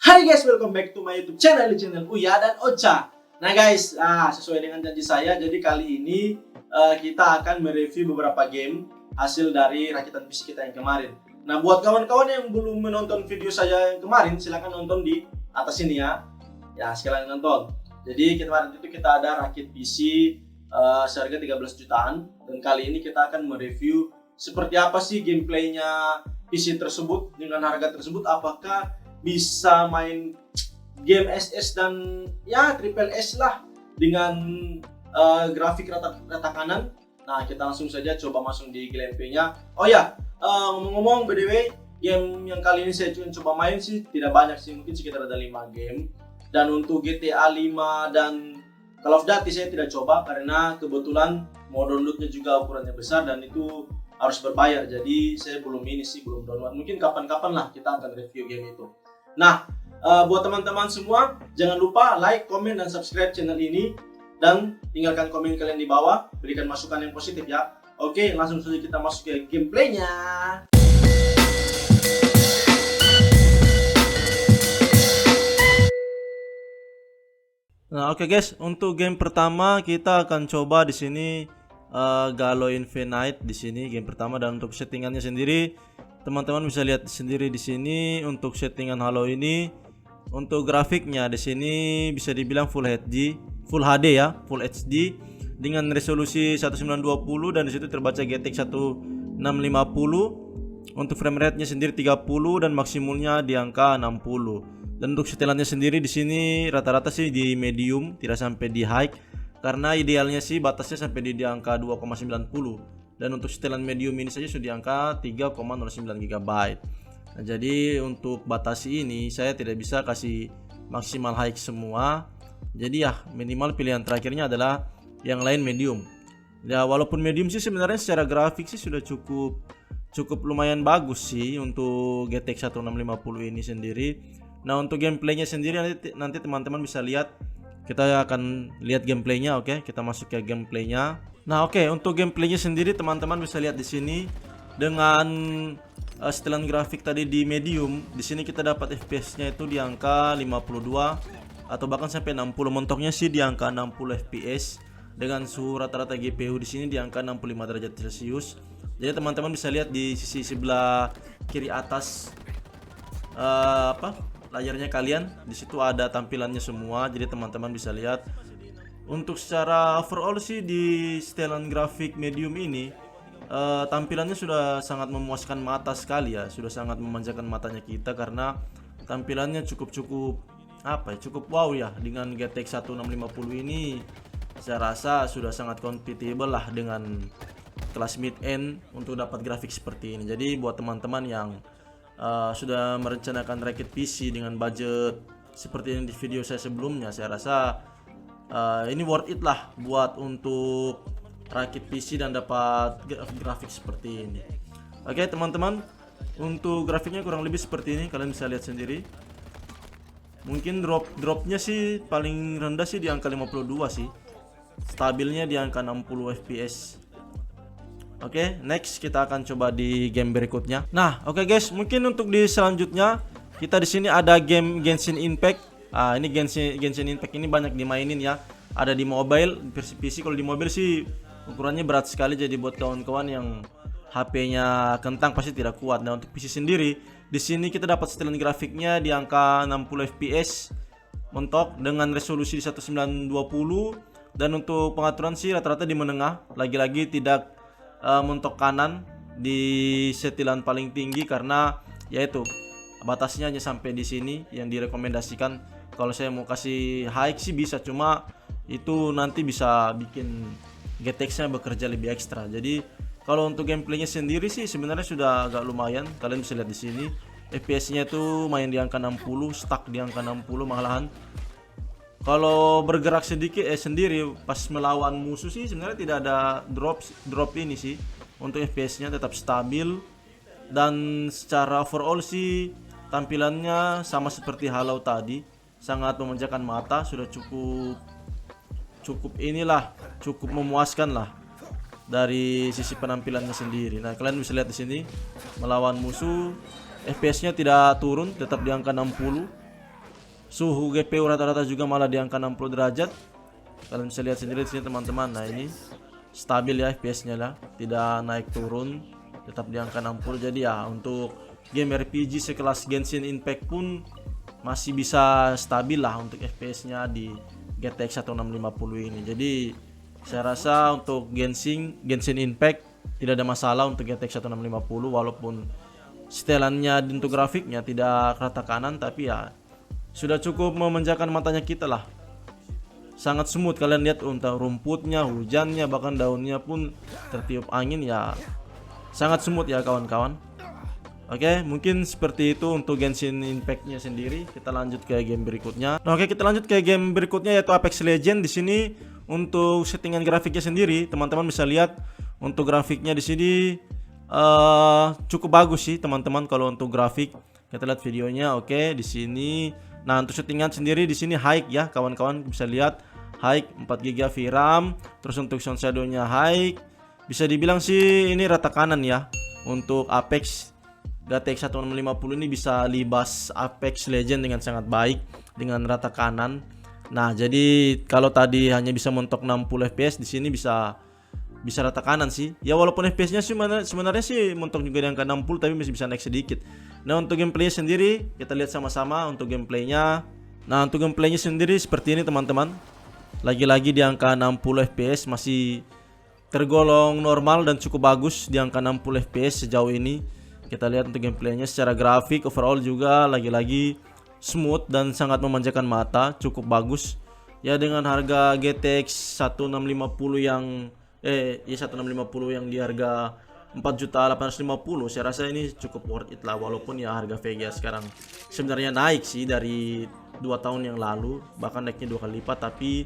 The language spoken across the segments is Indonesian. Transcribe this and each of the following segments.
Hai guys, welcome back to my YouTube channel, di channel Uya dan Ocha. Nah guys, sesuai dengan janji saya, jadi kali ini kita akan mereview beberapa game hasil dari rakitan PC kita yang kemarin. Nah, buat kawan-kawan yang belum menonton video saya yang kemarin, silahkan nonton di atas ini ya. Ya, sekalian nonton. Jadi kemarin itu kita ada rakit PC seharga 13 jutaan, dan kali ini kita akan mereview seperti apa sih gameplaynya PC tersebut dengan harga tersebut. Apakah bisa main game SS dan ya triple S lah dengan grafik rata kanan. Nah, kita langsung saja coba masuk di gameplay-nya. Oh ya, ngomong-ngomong BTW, game yang kali ini saya coba main sih tidak banyak sih, mungkin sekitar ada 5 game. Dan untuk GTA 5 dan Call of Duty saya tidak coba karena kebetulan mau downloadnya juga ukurannya besar dan itu harus berbayar. Jadi saya belum download. Mungkin kapan-kapan lah kita akan review game itu. Nah, buat teman-teman semua, jangan lupa like, komen, dan subscribe channel ini. Dan tinggalkan komen kalian di bawah, berikan masukan yang positif ya. Oke, langsung saja kita masuk ke gameplaynya. Nah, oke guys, untuk game pertama kita akan coba di sini Halo Infinite di sini game pertama, dan untuk settingannya sendiri teman-teman bisa lihat sendiri di sini. Untuk settingan Halo ini, untuk grafiknya di sini bisa dibilang Full HD ya, Full HD dengan resolusi 1920 dan disitu terbaca GTX 1650. Untuk frame rate-nya sendiri 30 dan maksimumnya di angka 60. Dan untuk setelannya sendiri di sini rata-rata sih di medium, tidak sampai di high. Karena idealnya sih batasnya sampai di angka 2,90. Dan untuk setelan medium ini saja sudah di angka 3,09 GB. Nah, jadi untuk batasi ini saya tidak bisa kasih maksimal high semua. Jadi ya minimal pilihan terakhirnya adalah yang lain medium. Ya walaupun medium sih sebenarnya secara grafik sih sudah cukup lumayan bagus sih untuk GTX 1650 ini sendiri. Nah, untuk gameplaynya sendiri nanti teman-teman bisa lihat. Kita akan lihat gameplaynya, oke? Kita masuk ke gameplaynya. Nah, oke, untuk gameplaynya sendiri teman-teman bisa lihat di sini dengan setelan grafik tadi di medium. Di sini kita dapat FPS-nya itu di angka 52 atau bahkan sampai 60. Mentoknya sih di angka 60 FPS dengan suhu rata-rata GPU di sini di angka 65 derajat Celcius. Jadi teman-teman bisa lihat di sisi sebelah kiri atas layarnya kalian, di situ ada tampilannya semua. Jadi teman-teman bisa lihat. Untuk secara overall sih di setelan grafik medium ini tampilannya sudah sangat memuaskan mata sekali ya, sudah sangat memanjakan matanya kita karena tampilannya cukup wow ya. Dengan GTX 1650 ini saya rasa sudah sangat compatible lah dengan kelas mid end untuk dapat grafik seperti ini. Jadi buat teman-teman yang sudah merencanakan rakit PC dengan budget seperti yang di video saya sebelumnya, saya rasa ini worth it lah buat untuk rakit PC dan dapat grafik seperti ini. Oke teman-teman, untuk grafiknya kurang lebih seperti ini, kalian bisa lihat sendiri. Mungkin dropnya sih paling rendah sih di angka 52 sih, stabilnya di angka 60 fps. Oke, next kita akan coba di game berikutnya. Nah, oke guys, mungkin untuk di selanjutnya kita di sini ada game Genshin Impact. Ini Genshin Impact ini banyak dimainin ya. Ada di mobile, versi PC. Kalau di mobile sih ukurannya berat sekali, jadi buat kawan-kawan yang HP-nya kentang pasti tidak kuat. Nah, untuk PC sendiri, di sini kita dapat setelan grafiknya di angka 60 fps mentok dengan resolusi 1920, dan untuk pengaturan sih rata-rata di menengah. Lagi-lagi tidak mentok kanan di setilan paling tinggi karena yaitu batasnya hanya sampai di sini yang direkomendasikan. Kalau saya mau kasih high sih bisa, cuma itu nanti bisa bikin GTX-nya bekerja lebih ekstra. Jadi kalau untuk gameplaynya sendiri sih sebenarnya sudah agak lumayan. Kalian bisa lihat di sini FPS-nya itu main di angka 60, stuck di angka 60 malahan. Kalau bergerak sedikit sendiri pas melawan musuh sih sebenarnya tidak ada drop ini sih. Untuk FPS-nya tetap stabil, dan secara overall sih tampilannya sama seperti Halo tadi, sangat memanjakan mata, sudah cukup memuaskan lah dari sisi penampilannya sendiri. Nah, kalian bisa lihat di sini melawan musuh FPS-nya tidak turun, tetap di angka 60. Suhu GPU rata-rata juga malah di angka 60 derajat. Kalian bisa lihat sendiri di sini teman-teman. Nah, ini stabil ya FPS-nya lah, tidak naik turun, tetap di angka 60. Jadi ya untuk game RPG sekelas Genshin Impact pun masih bisa stabil lah untuk FPS-nya di GTX 1650 ini. Jadi saya rasa untuk Genshin Impact tidak ada masalah untuk GTX 1650, walaupun setelannya untuk grafiknya tidak rata kanan, tapi ya sudah cukup memanjakan matanya kita lah. Sangat smooth, kalian lihat untuk rumputnya, hujannya, bahkan daunnya pun tertiup angin ya, sangat smooth ya kawan-kawan. Oke, mungkin seperti itu untuk Genshin Impact-nya sendiri. Kita lanjut ke game berikutnya. Nah, oke, kita lanjut ke game berikutnya yaitu Apex Legends. Di sini untuk settingan grafiknya sendiri, teman-teman bisa lihat untuk grafiknya di sini cukup bagus sih, teman-teman. Kalau untuk grafik, kita lihat videonya. Oke, di sini. Nah, untuk settingan sendiri di sini high ya, kawan-kawan bisa lihat high 4 GB VRAM. Terus untuk sound shadow-nya high. Bisa dibilang sih ini rata kanan ya. Untuk Apex GTX 1650 ini bisa libas Apex Legends dengan sangat baik dengan rata kanan. Nah, jadi kalau tadi hanya bisa mentok 60 FPS, di sini bisa rata kanan sih. Ya walaupun FPS-nya sih sebenarnya sih mentok juga di angka 60, tapi masih bisa naik sedikit. Nah, untuk gameplay sendiri kita lihat sama-sama untuk gameplaynya. Nah, untuk gameplaynya sendiri seperti ini teman-teman. Lagi-lagi di angka 60 FPS, masih tergolong normal dan cukup bagus di angka 60 FPS sejauh ini. Kita lihat untuk gameplaynya secara grafik overall juga lagi-lagi smooth dan sangat memanjakan mata, cukup bagus. Ya dengan harga GTX 1650 yang 1650 yang di harga 4.850.000, saya rasa ini cukup worth it lah, walaupun ya harga VGA sekarang sebenarnya naik sih dari 2 tahun yang lalu, bahkan naiknya 2 kali lipat. Tapi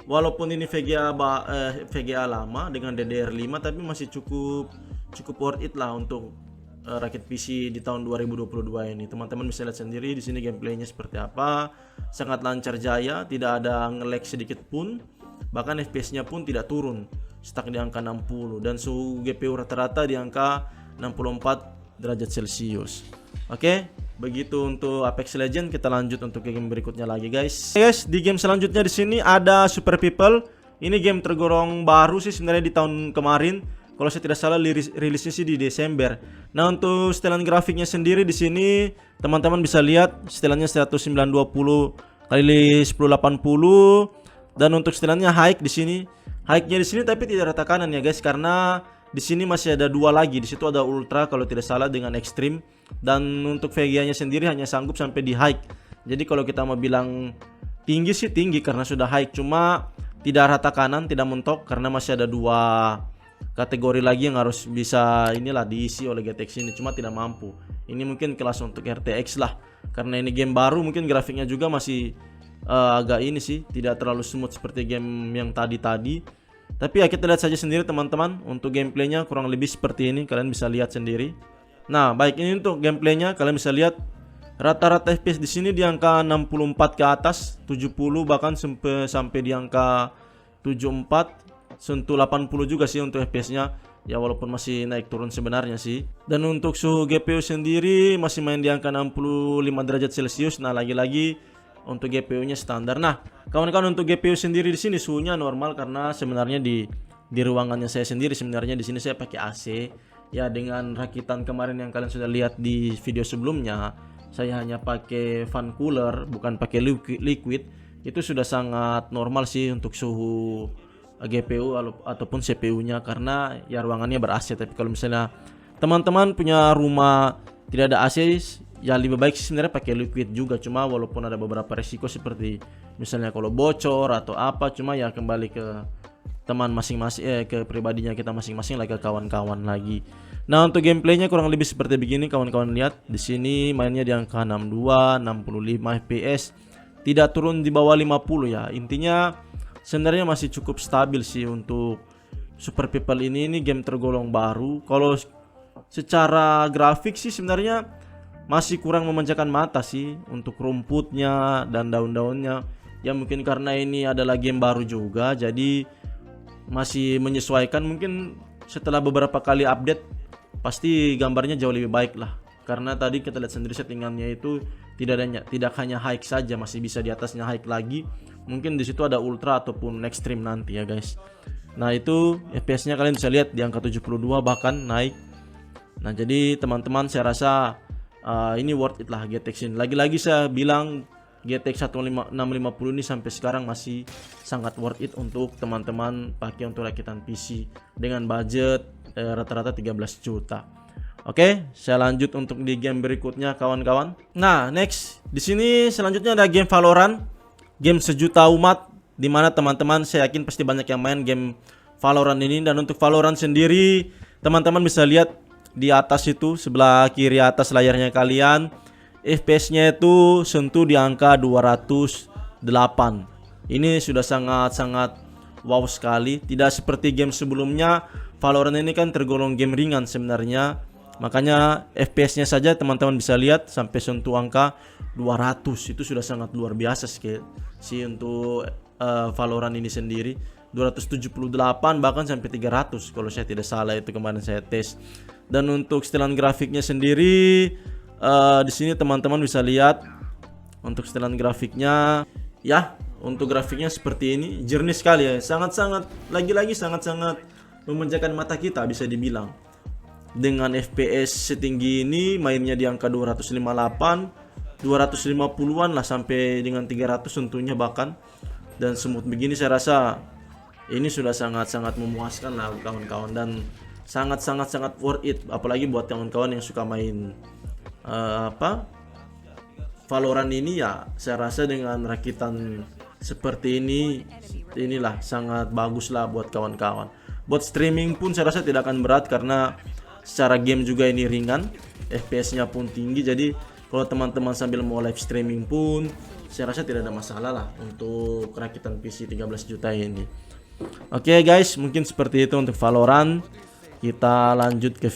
walaupun ini VGA lama dengan DDR5, tapi masih cukup worth it lah untuk rakit PC di tahun 2022 ini. Teman-teman bisa lihat sendiri di sini gameplaynya seperti apa. Sangat lancar jaya, tidak ada nge-lag sedikit pun. Bahkan FPS-nya pun tidak turun, stuck di angka 60, dan suhu GPU rata-rata di angka 64 derajat Celcius. Oke, begitu untuk Apex Legends. Kita lanjut untuk game berikutnya lagi, guys. Guys, di game selanjutnya di sini ada Super People. Ini game tergolong baru sih sebenarnya di tahun kemarin. Kalau saya tidak salah rilisnya sih di Desember. Nah, untuk setelan grafiknya sendiri di sini teman-teman bisa lihat setelannya 1920 kali 1080, dan untuk setelannya high di sini. High-nya di sini tapi tidak rata kanan ya, guys, karena di sini masih ada 2 lagi. Di situ ada ultra kalau tidak salah dengan extreme, dan untuk VGA-nya sendiri hanya sanggup sampai di high. Jadi kalau kita mau bilang tinggi sih tinggi karena sudah high, cuma tidak rata kanan, tidak mentok karena masih ada 2 kategori lagi yang harus bisa inilah diisi oleh GTX ini, cuma tidak mampu. Ini mungkin kelas untuk RTX lah, karena ini game baru, mungkin grafiknya juga masih agak ini sih, tidak terlalu smooth seperti game yang tadi. Tapi ya kita lihat saja sendiri teman-teman. Untuk gameplaynya kurang lebih seperti ini, kalian bisa lihat sendiri. Nah, baik, ini untuk gameplaynya kalian bisa lihat rata-rata FPS di sini di angka 64 ke atas, 70 bahkan sampai di angka 74. Sentuh 80 juga sih untuk FPS-nya. Ya walaupun masih naik turun sebenarnya sih. Dan untuk suhu GPU sendiri masih main di angka 65 derajat Celcius. Nah, lagi-lagi untuk GPU-nya standar. Nah, kawan-kawan, untuk GPU sendiri di sini suhunya normal karena sebenarnya di ruangannya saya sendiri sebenarnya di sini saya pakai AC. Ya dengan rakitan kemarin yang kalian sudah lihat di video sebelumnya, saya hanya pakai fan cooler, bukan pakai liquid. Itu sudah sangat normal sih untuk suhu GPU ataupun CPU-nya, karena ya ruangannya ber-AC. Tapi kalau misalnya teman-teman punya rumah tidak ada AC, ya lebih baik sih sebenarnya pakai liquid juga. Cuma walaupun ada beberapa resiko seperti misalnya kalau bocor atau apa, cuma ya kembali ke teman masing-masing, ke pribadinya kita masing-masing lagi, ke kawan-kawan lagi. Nah, untuk gameplaynya kurang lebih seperti begini, kawan-kawan lihat di sini mainnya di angka 62, 65 FPS, tidak turun di bawah 50 ya. Intinya sebenarnya masih cukup stabil sih untuk Super People ini game tergolong baru. Kalau secara grafik sih sebenarnya masih kurang memanjakan mata sih untuk rumputnya dan daun-daunnya. Ya mungkin karena ini adalah game baru juga, jadi masih menyesuaikan. Mungkin setelah beberapa kali update pasti gambarnya jauh lebih baik lah. Karena tadi kita lihat sendiri settingannya itu tidak hanya high saja, masih bisa di atasnya high lagi. Mungkin di situ ada ultra ataupun extreme nanti ya guys. Nah itu FPS-nya kalian bisa lihat di angka 72 bahkan naik. Nah jadi teman-teman saya rasa ini worth it lah GTX ini. Lagi-lagi saya bilang GTX 1650 ini sampai sekarang masih sangat worth it untuk teman-teman pakai untuk rakitan PC dengan budget rata-rata 13 juta. Oke, saya lanjut untuk di game berikutnya kawan-kawan. Nah, next di sini selanjutnya ada game Valorant, game sejuta umat, dimana teman-teman saya yakin pasti banyak yang main game Valorant ini. Dan untuk Valorant sendiri, teman-teman bisa lihat di atas itu sebelah kiri atas layarnya kalian, FPS-nya itu sentuh di angka 208. Ini sudah sangat-sangat wow sekali. Tidak seperti game sebelumnya. Valorant ini kan tergolong game ringan sebenarnya. Makanya FPS-nya saja teman-teman bisa lihat sampai sentuh angka 200. Itu sudah sangat luar biasa sih untuk Valorant ini sendiri. 278 bahkan sampai 300 kalau saya tidak salah, itu kemarin saya tes. Dan untuk setelan grafiknya sendiri, di sini teman-teman bisa lihat untuk setelan grafiknya ya. Untuk grafiknya seperti ini, jernih sekali ya, sangat-sangat lagi-lagi sangat-sangat memanjakan mata kita bisa dibilang. Dengan FPS setinggi ini, mainnya di angka 258, 250-an lah sampai dengan 300 tentunya bahkan. Dan smooth begini saya rasa ini sudah sangat-sangat memuaskan lah kawan-kawan, dan sangat-sangat worth it apalagi buat kawan-kawan yang suka main Valorant ini ya. Saya rasa dengan rakitan seperti inilah sangat bagus lah buat kawan-kawan. Buat streaming pun saya rasa tidak akan berat karena secara game juga ini ringan, FPS-nya pun tinggi. Jadi kalau teman-teman sambil mau live streaming pun saya rasa tidak ada masalah lah untuk rakitan PC 13 juta ini. Oke guys, mungkin seperti itu untuk Valorant. Kita lanjut ke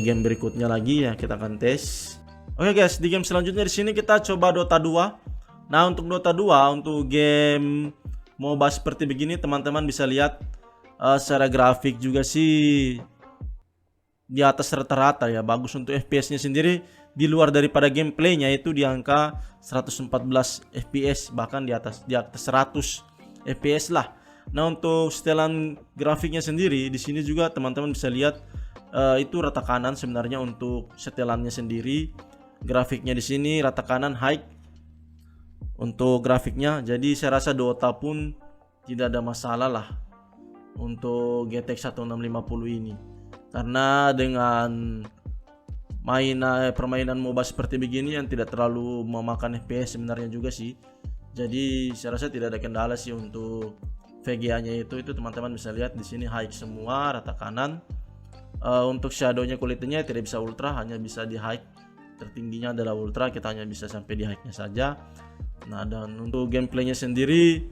game berikutnya lagi ya, kita akan tes. Oke guys, di game selanjutnya di sini kita coba Dota 2. Nah, untuk Dota 2 untuk game MOBA seperti begini teman-teman bisa lihat secara grafik juga sih di atas rata-rata ya, bagus. Untuk FPS-nya sendiri di luar daripada gameplaynya itu di angka 114 FPS, bahkan di atas 100 FPS lah. Nah, untuk setelan grafiknya sendiri di sini juga teman-teman bisa lihat itu rata kanan sebenarnya untuk setelannya sendiri. Grafiknya di sini rata kanan high untuk grafiknya. Jadi saya rasa Dota pun tidak ada masalah lah untuk GTX 1650 ini. Karena dengan permainan MOBA seperti begini yang tidak terlalu memakan FPS sebenarnya juga sih. Jadi saya rasa tidak ada kendala sih untuk VGA-nya itu teman-teman bisa lihat di sini high semua rata kanan. Untuk shadow-nya kulitnya tidak bisa ultra, hanya bisa di high. Tertingginya adalah ultra, kita hanya bisa sampai di high-nya saja. Nah, dan untuk gameplaynya sendiri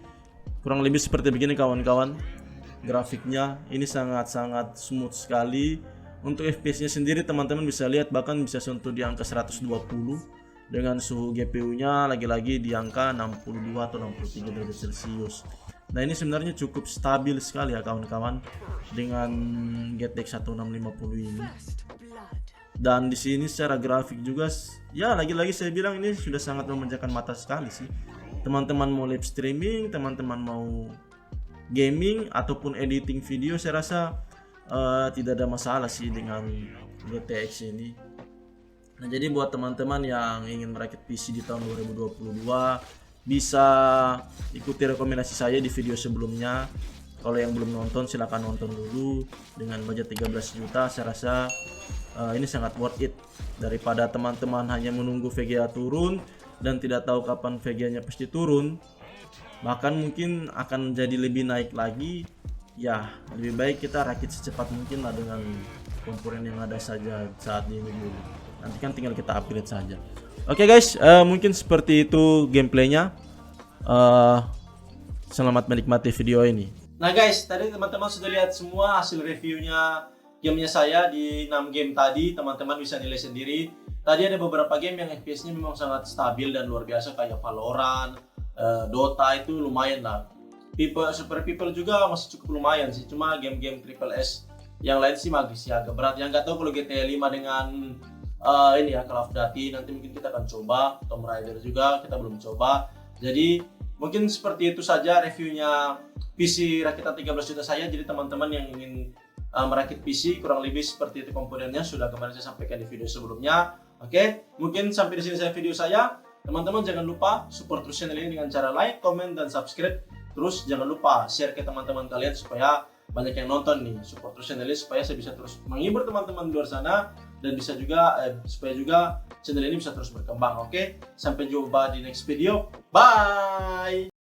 kurang lebih seperti begini kawan-kawan. Grafiknya ini sangat-sangat smooth sekali. Untuk FPS-nya sendiri teman-teman bisa lihat bahkan bisa sentuh di angka 120 dengan suhu GPU-nya lagi-lagi di angka 62 atau 63 derajat Celcius. Nah, ini sebenarnya cukup stabil sekali ya kawan-kawan dengan GTX 1650 ini. Dan di sini secara grafik juga ya lagi-lagi saya bilang ini sudah sangat memanjakan mata sekali sih. Teman-teman mau live streaming, teman-teman mau gaming ataupun editing video, saya rasa tidak ada masalah sih dengan GTX ini. Nah, jadi buat teman-teman yang ingin merakit PC di tahun 2022 bisa ikuti rekomendasi saya di video sebelumnya. Kalau yang belum nonton silahkan nonton dulu. Dengan budget 13 juta saya rasa ini sangat worth it daripada teman-teman hanya menunggu VGA turun dan tidak tahu kapan VGA-nya pasti turun. Bahkan mungkin akan jadi lebih naik lagi. Ya, lebih baik kita rakit secepat mungkin lah dengan komponen yang ada saja saat ini dulu. Nanti kan tinggal kita upgrade saja. Oke guys, mungkin seperti itu gameplaynya. Selamat menikmati video ini. Nah guys, tadi teman-teman sudah lihat semua hasil reviewnya gamenya saya di 6 game tadi. Teman-teman bisa nilai sendiri. Tadi ada beberapa game yang FPS-nya memang sangat stabil dan luar biasa kayak Valorant, Dota itu lumayan lah. Super People juga masih cukup lumayan sih. Cuma game-game triple S yang lain sih masih agak berat. Yang nggak tahu kalau GTA 5 dengan ini ya, Call of Duty. Nanti mungkin kita akan coba, Tomb Raider juga kita belum coba. Jadi mungkin seperti itu saja reviewnya PC rakitan 13 juta saya. Jadi teman-teman yang ingin merakit PC kurang lebih seperti itu komponennya, sudah kemarin saya sampaikan di video sebelumnya. Oke, mungkin sampai di sini saya video saya. Teman-teman jangan lupa support terus channel ini dengan cara like, comment, dan subscribe. Terus jangan lupa share ke teman-teman kalian supaya banyak yang nonton nih. Support terus channel ini supaya saya bisa terus menghibur teman-teman di luar sana, dan bisa juga supaya juga channel ini bisa terus berkembang. Oke, sampai jumpa di next video. Bye.